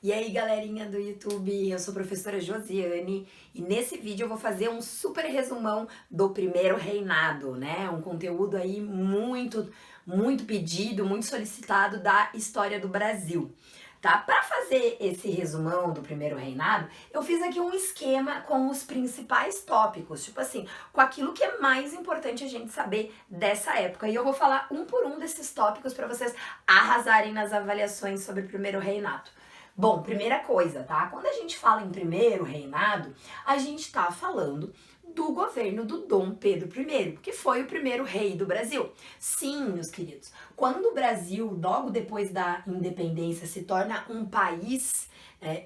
E aí, galerinha do YouTube, eu sou a professora Josiane e nesse vídeo eu vou fazer um super resumão do primeiro reinado, né? Um conteúdo aí muito pedido, muito solicitado da história do Brasil. Tá? Para fazer esse resumão do primeiro reinado, eu fiz aqui um esquema com os principais tópicos, tipo assim, com aquilo que é mais importante a gente saber dessa época. E eu vou falar um por um desses tópicos para vocês arrasarem nas avaliações sobre o primeiro reinado. Bom, primeira coisa, tá? Quando a gente fala em primeiro reinado, a gente tá falando do governo do Dom Pedro I, que foi o primeiro rei do Brasil. Sim, meus queridos, quando o Brasil, logo depois da independência, se torna um país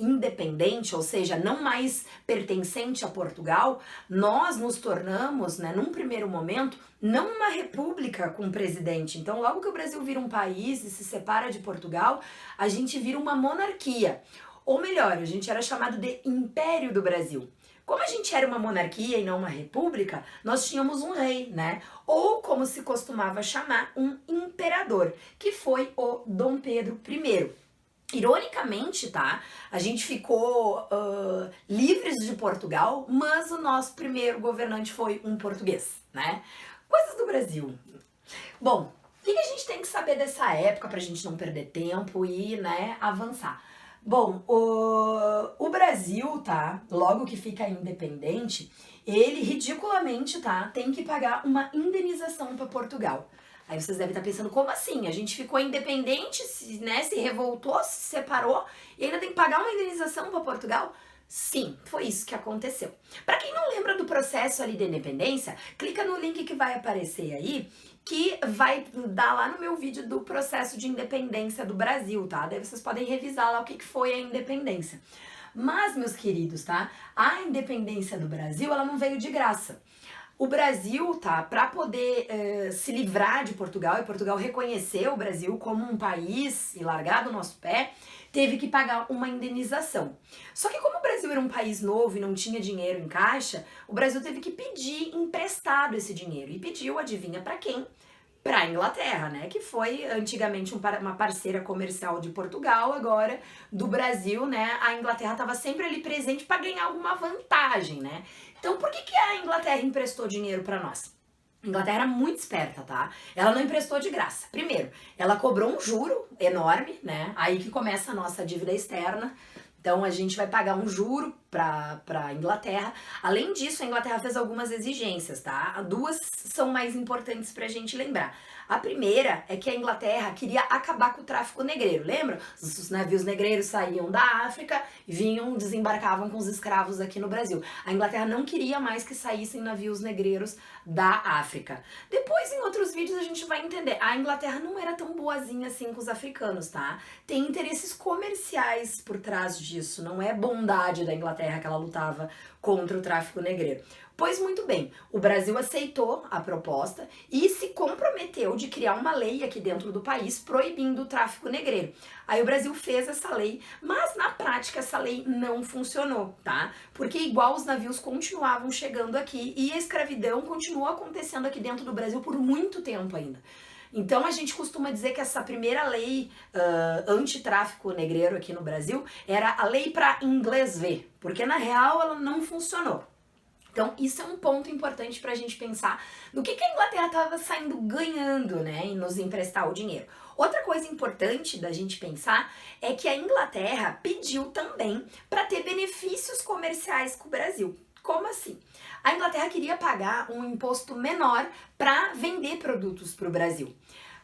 independente, ou seja, não mais pertencente a Portugal, nós nos tornamos, né, num primeiro momento, não uma república com presidente. Então, logo que o Brasil vira um país e se separa de Portugal, a gente vira uma monarquia. Ou melhor, a gente era chamado de Império do Brasil. Como a gente era uma monarquia e não uma república, nós tínhamos um rei, né? Ou como se costumava chamar, um imperador, que foi o Dom Pedro I. Ironicamente, tá? A gente ficou livres de Portugal, mas o nosso primeiro governante foi um português, né? Coisas do Brasil. Bom, o que a gente tem que saber dessa época pra gente não perder tempo e, né, avançar? Bom, o Brasil, tá? Logo que fica independente, ele ridiculamente, tá? Tem que pagar uma indenização para Portugal. Aí vocês devem estar pensando, como assim? A gente ficou independente, né? Se revoltou, se separou e ainda tem que pagar uma indenização para Portugal? Sim, foi isso que aconteceu. Para quem não lembra do processo ali de independência, clica no link que vai aparecer aí, que vai dar lá no meu vídeo do processo de independência do Brasil, tá? Daí vocês podem revisar lá o que foi a independência. Mas, meus queridos, tá? A independência do Brasil, ela não veio de graça. O Brasil, tá, para poder se livrar de Portugal e Portugal reconhecer o Brasil como um país e largar do nosso pé, teve que pagar uma indenização. Só que como o Brasil era um país novo e não tinha dinheiro em caixa, o Brasil teve que pedir emprestado esse dinheiro. E pediu, adivinha para quem? Para a Inglaterra, né? Que foi antigamente uma parceira comercial de Portugal, agora do Brasil, né? A Inglaterra estava sempre ali presente para ganhar alguma vantagem, né? Então, por que a Inglaterra emprestou dinheiro para nós? A Inglaterra era muito esperta, tá? Ela não emprestou de graça. Primeiro, ela cobrou um juro enorme, né? Aí que começa a nossa dívida externa. Então a gente vai pagar um juro para a Inglaterra. Além disso, a Inglaterra fez algumas exigências, tá? Duas são mais importantes para a gente lembrar. A primeira é que a Inglaterra queria acabar com o tráfico negreiro, lembra? Os navios negreiros saíam da África, vinham, desembarcavam com os escravos aqui no Brasil. A Inglaterra não queria mais que saíssem navios negreiros da África. Depois, em outros vídeos, a gente vai entender. A Inglaterra não era tão boazinha assim com os africanos, tá? Tem interesses comerciais por trás disso. Não é bondade da Inglaterra que ela lutava contra o tráfico negreiro. Pois muito bem, o Brasil aceitou a proposta e se comprometeu de criar uma lei aqui dentro do país proibindo o tráfico negreiro. Aí o Brasil fez essa lei, mas na prática essa lei não funcionou, tá? Porque igual os navios continuavam chegando aqui e a escravidão continuou acontecendo aqui dentro do Brasil por muito tempo ainda. Então a gente costuma dizer que essa primeira lei antitráfico negreiro aqui no Brasil era a lei para inglês ver, porque na real ela não funcionou. Então, isso é um ponto importante para a gente pensar no que a Inglaterra estava saindo ganhando, né, em nos emprestar o dinheiro. Outra coisa importante da gente pensar é que a Inglaterra pediu também para ter benefícios comerciais com o Brasil. Como assim? A Inglaterra queria pagar um imposto menor para vender produtos para o Brasil.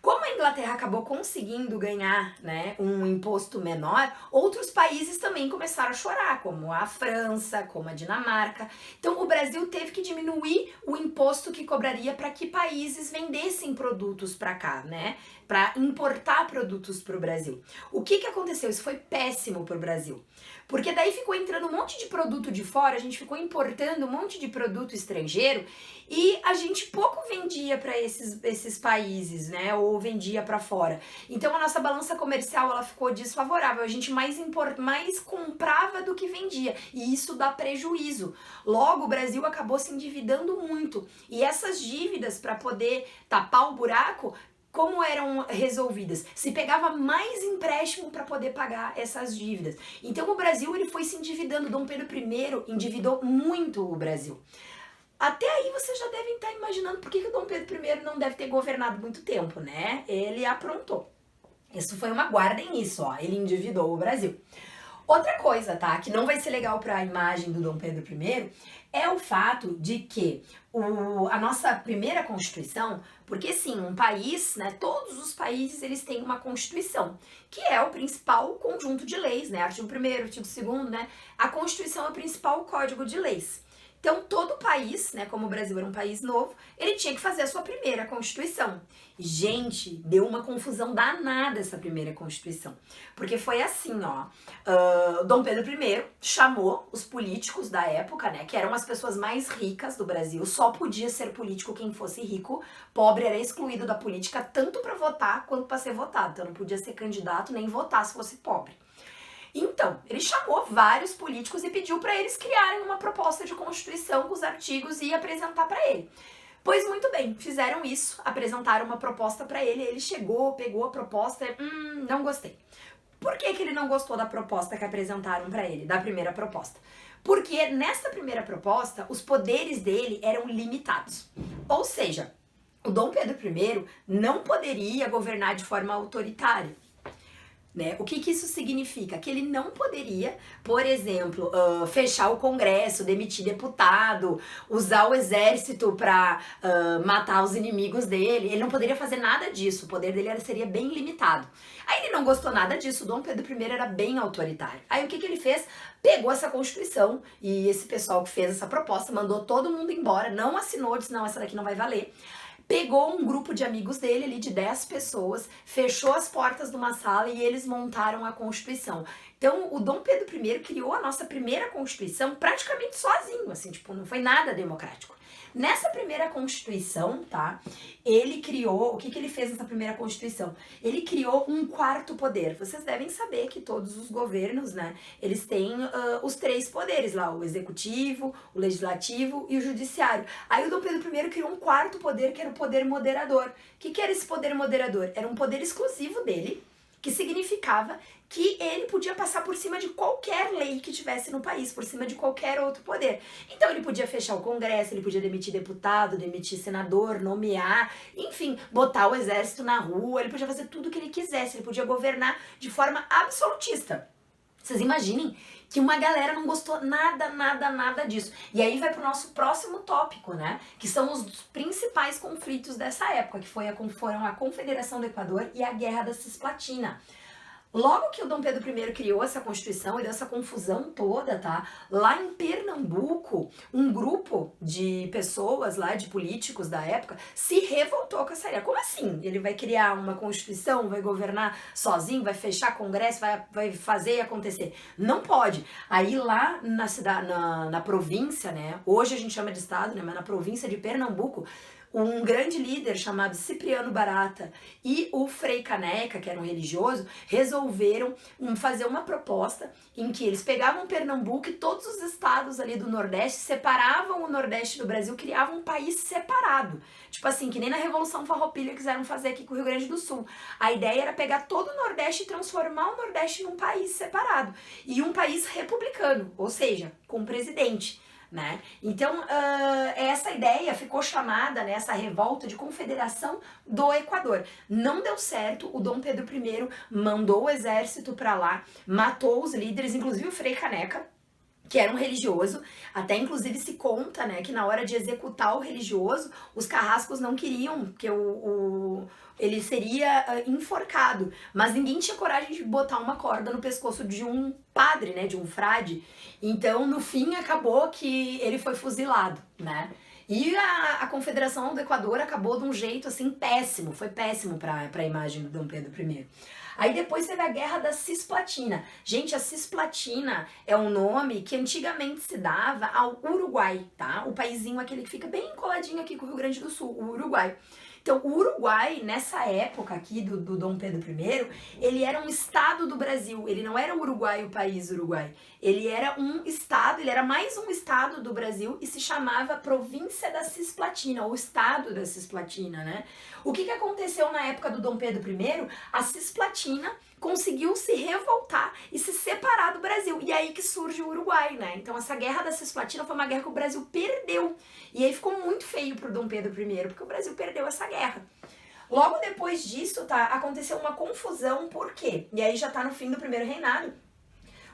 Como a Inglaterra acabou conseguindo ganhar, né, um imposto menor, outros países também começaram a chorar, como a França, como a Dinamarca. Então o Brasil teve que diminuir o imposto que cobraria para que países vendessem produtos para cá, né, para importar produtos para o Brasil. O que aconteceu? Isso foi péssimo para o Brasil. Porque daí ficou entrando um monte de produto de fora, a gente ficou importando um monte de produto estrangeiro e a gente pouco vendia para esses países, né? Ou vendia para fora. Então a nossa balança comercial ela ficou desfavorável. A gente mais comprava do que vendia e isso dá prejuízo. Logo o Brasil acabou se endividando muito e essas dívidas para poder tapar o buraco como eram resolvidas? Se pegava mais empréstimo para poder pagar essas dívidas. Então o Brasil ele foi se endividando. Dom Pedro I endividou muito o Brasil. Até aí vocês já devem estar imaginando por que o Dom Pedro I não deve ter governado muito tempo, né? Ele aprontou. Isso foi uma, guardem isso, ó, ele endividou o Brasil. Outra coisa, tá, que não vai ser legal para a imagem do Dom Pedro I é o fato de que a nossa primeira Constituição, porque sim, um país, né, todos os países eles têm uma Constituição, que é o principal conjunto de leis, né, artigo 1º, artigo 2º, né, a Constituição é o principal código de leis. Então, todo país, né, como o Brasil era um país novo, ele tinha que fazer a sua primeira Constituição. Gente, deu uma confusão danada essa primeira Constituição. Porque foi assim, ó, Dom Pedro I chamou os políticos da época, né, que eram as pessoas mais ricas do Brasil, só podia ser político quem fosse rico, pobre era excluído da política tanto para votar quanto para ser votado, então não podia ser candidato nem votar se fosse pobre. Então, ele chamou vários políticos e pediu para eles criarem uma proposta de Constituição com os artigos e apresentar para ele. Pois muito bem, fizeram isso, apresentaram uma proposta para ele, ele chegou, pegou a proposta e não gostei. Por que ele não gostou da proposta que apresentaram para ele, da primeira proposta? Porque nessa primeira proposta, os poderes dele eram limitados. Ou seja, o Dom Pedro I não poderia governar de forma autoritária. Né? O que isso significa? Que ele não poderia, por exemplo, fechar o Congresso, demitir deputado, usar o exército para matar os inimigos dele. Ele não poderia fazer nada disso, o poder dele seria bem limitado. Aí ele não gostou nada disso, o Dom Pedro I era bem autoritário. Aí o que ele fez? Pegou essa Constituição e esse pessoal que fez essa proposta mandou todo mundo embora, não assinou, disse não, essa daqui não vai valer. Pegou um grupo de amigos dele ali de 10 pessoas, fechou as portas de uma sala e eles montaram a Constituição. Então, o Dom Pedro I criou a nossa primeira Constituição praticamente sozinho, assim, tipo, não foi nada democrático. Nessa primeira Constituição, tá, ele criou, o que ele fez nessa primeira Constituição? Ele criou um quarto poder. Vocês devem saber que todos os governos, né, eles têm os 3 poderes lá, o executivo, o legislativo e o judiciário. Aí o Dom Pedro I criou um quarto poder, que era o poder moderador. O que era esse poder moderador? Era um poder exclusivo dele, que significava que ele podia passar por cima de qualquer lei que tivesse no país, por cima de qualquer outro poder. Então ele podia fechar o Congresso, ele podia demitir deputado, demitir senador, nomear, enfim, botar o exército na rua, ele podia fazer tudo o que ele quisesse, ele podia governar de forma absolutista. Vocês imaginem que uma galera não gostou nada disso. E aí vai pro nosso próximo tópico, né? Que são os principais conflitos dessa época, que foram a Confederação do Equador e a Guerra da Cisplatina. Logo que o Dom Pedro I criou essa Constituição e deu essa confusão toda, tá? Lá em Pernambuco, um grupo de pessoas lá, de políticos da época, se revoltou com essa ideia. Como assim? Ele vai criar uma Constituição, vai governar sozinho, vai fechar Congresso, vai fazer acontecer? Não pode. Aí lá na cidade, na província, né? Hoje a gente chama de estado, né? Mas na província de Pernambuco, um grande líder chamado Cipriano Barata e o Frei Caneca, que era um religioso, resolveram fazer uma proposta em que eles pegavam Pernambuco e todos os estados ali do Nordeste, separavam o Nordeste do Brasil, criavam um país separado. Tipo assim, que nem na Revolução Farroupilha quiseram fazer aqui com o Rio Grande do Sul. A ideia era pegar todo o Nordeste e transformar o Nordeste num país separado. E um país republicano, ou seja, com um presidente. Né? Então, essa ideia ficou chamada, né, essa revolta de Confederação do Equador. Não deu certo, o Dom Pedro I mandou o exército para lá, matou os líderes, inclusive o Frei Caneca, que era um religioso, até inclusive se conta, né, que na hora de executar o religioso, os carrascos não queriam que ele seria enforcado, mas ninguém tinha coragem de botar uma corda no pescoço de um padre, né, de um frade. Então, no fim, acabou que ele foi fuzilado, né? E a Confederação do Equador acabou de um jeito, assim, péssimo. Foi péssimo para a imagem do Dom Pedro I. Aí depois teve a Guerra da Cisplatina. Gente, a Cisplatina é um nome que antigamente se dava ao Uruguai, tá? O paizinho aquele que fica bem coladinho aqui com o Rio Grande do Sul, o Uruguai. Então, o Uruguai, nessa época aqui do Dom Pedro I, ele era um estado do Brasil, ele não era o Uruguai, o país Uruguai. Ele era um estado, ele era mais um estado do Brasil e se chamava Província da Cisplatina, ou Estado da Cisplatina, né? O que aconteceu na época do Dom Pedro I? A Cisplatina conseguiu se revoltar e se separar do Brasil. E aí que surge o Uruguai, né? Então essa guerra da Cisplatina foi uma guerra que o Brasil perdeu. E aí ficou muito feio pro Dom Pedro I, porque o Brasil perdeu essa guerra. Logo depois disso, tá, aconteceu uma confusão, por quê? E aí já tá no fim do primeiro reinado.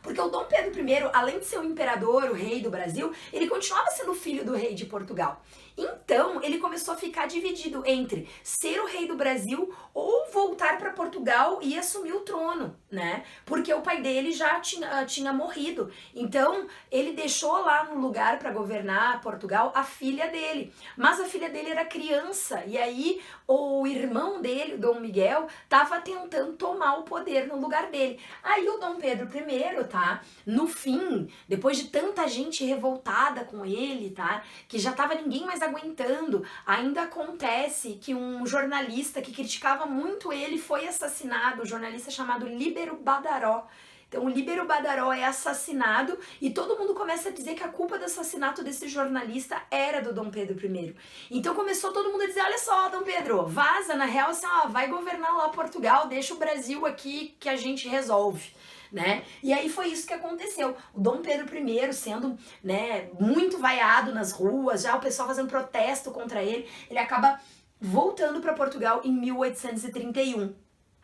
Porque o Dom Pedro I, além de ser o imperador, o rei do Brasil, ele continuava sendo filho do rei de Portugal. Então, ele começou a ficar dividido entre ser o rei do Brasil ou voltar para Portugal e assumir o trono, né? Porque o pai dele já tinha morrido. Então, ele deixou lá no lugar para governar Portugal a filha dele. Mas a filha dele era criança e aí o irmão dele, o Dom Miguel, estava tentando tomar o poder no lugar dele. Aí o Dom Pedro I, tá? No fim, depois de tanta gente revoltada com ele, tá? Que já tava ninguém mais aguentando, ainda acontece que um jornalista que criticava muito ele foi assassinado, um jornalista chamado Líbero Badaró. Então o Líbero Badaró é assassinado e todo mundo começa a dizer que a culpa do assassinato desse jornalista era do Dom Pedro I. Então começou todo mundo a dizer, olha só, Dom Pedro, vaza, na real, assim, ó, vai governar lá Portugal, deixa o Brasil aqui que a gente resolve. Né? E aí foi isso que aconteceu. O Dom Pedro I sendo, né, muito vaiado nas ruas, já o pessoal fazendo protesto contra ele, ele acaba voltando para Portugal em 1831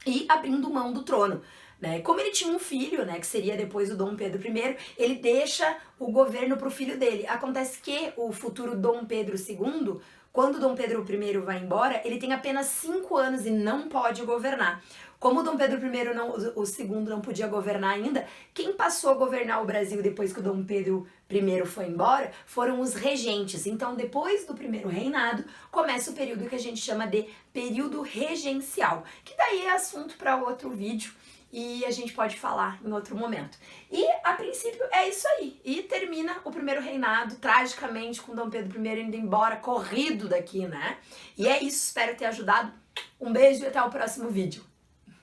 e abrindo mão do trono. Né? Como ele tinha um filho, né, que seria depois o Dom Pedro I, ele deixa o governo para o filho dele. Acontece que o futuro Dom Pedro II, quando Dom Pedro I vai embora, ele tem apenas 5 anos e não pode governar. Como Dom Pedro I, o segundo não podia governar ainda, quem passou a governar o Brasil depois que o Dom Pedro I foi embora foram os regentes. Então, depois do primeiro reinado, começa o período que a gente chama de período regencial, que daí é assunto para outro vídeo e a gente pode falar em outro momento. E, a princípio, é isso aí. E termina o primeiro reinado, tragicamente, com Dom Pedro I indo embora, corrido daqui, né? E é isso, espero ter ajudado. Um beijo e até o próximo vídeo.